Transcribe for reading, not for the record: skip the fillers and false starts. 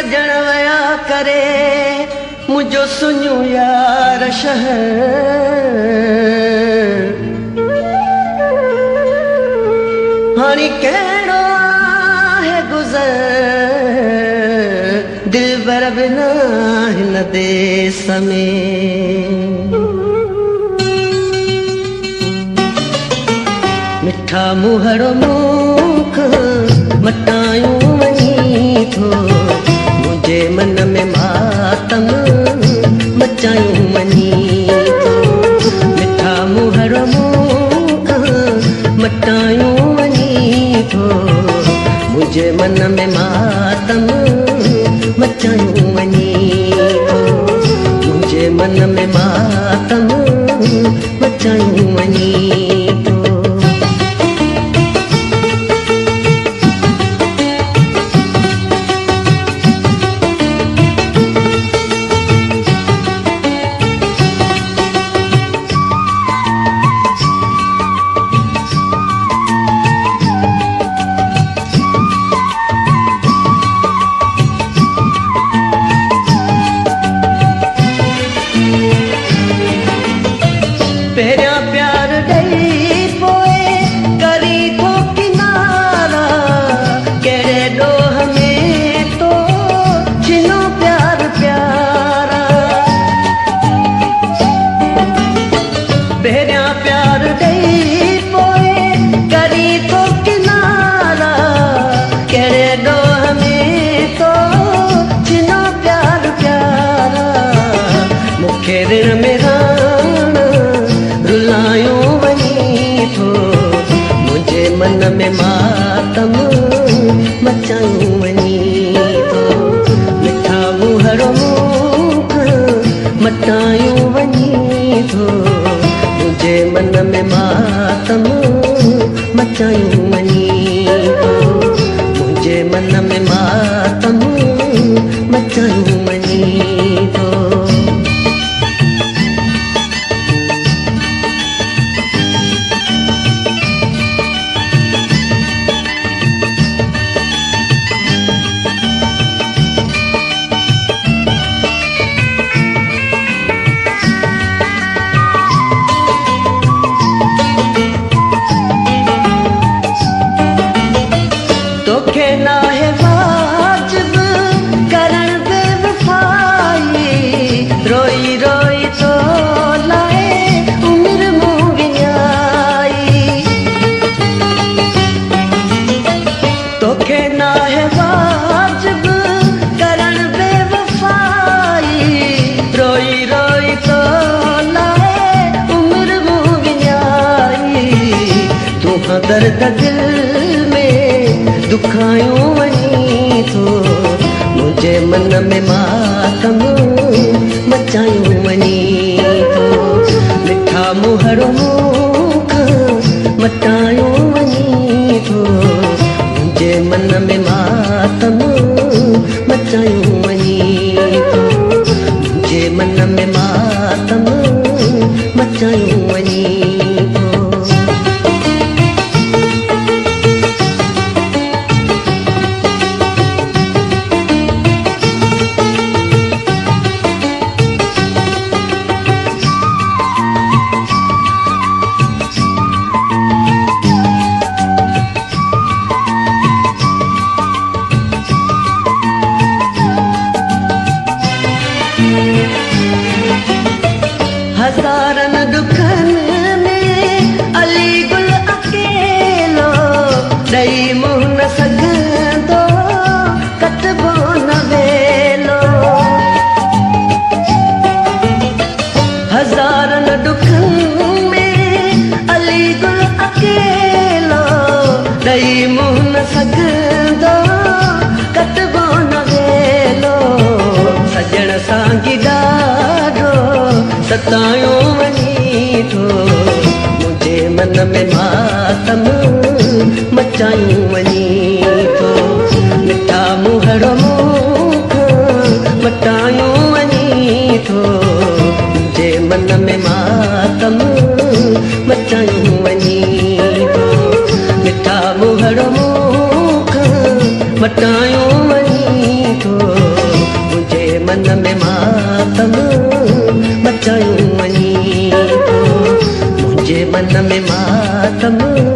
सजण वया करे मुझो सुनियो यार शहर हानी कहिड़ो आहे गुज़र दिलबर बिना हिन देस में मिठा मुहर मुख मटायूं वञी थो मुझे मन में मातम मचायूं वञी थो मिठा मुहर मुख मटायूं वञी थो मुझे मन में मातम मचायूं वञी थो मुझे मन में मातम मचायूं वञी थो पेरिया प्यार ॾेई पोइ करी थो किनारा कहिड़े ॾोह में तो छिनो प्यार प्यारा पेरिया प्यार ॾेई पोइ करी थो किनारा कहिड़े ॾोह में तो छिनो प्यार प्यारा मूंखे ऋण में रुलायूं वञी थो मुझे मन में मातम मचायूं वञी थो मिठा मुहर मुख मटायूं वञी थो मुझे मन में मातम मचायूं वञी थो मुझे मन में मातम मचायूं वञी थो तोखे नाहे वाजिब करण बेवफाई रोई रोई तो लाए उम्र मूं विञाई तोखे नाहे वाजिब करण बेवफाई रोई रोई तो लाए उम्र मूं विञाई तूं दर्द दिल दुखायूं वञी थो मुझे मन में मातम मचायूं वञी थो मिठा मुहर मुख मटायूं वञी थो मुझे मन में मातम मचायूं वञी थो मुझे मन में मातम मचायूं वञी थो हज़ारनि दुखनि में अली गुल अकेलो ॾेई मुंहुं न सघंदो कटबो न वेलो हज़ारनि दुखनि में अली गुल अकेलो ॾेई मुंहुं न सघंदो कटबो न वेलो सजण सां ॾाढो सतायूं वञी थो मुझे मन में मातम मचायूं वञी थो मिठा मुहर मुख मटायूं वञी थो मुझे मन में मातम मचायूं वञी थो मिठा मुहर मुख मटायूं वञी थो मन में मातम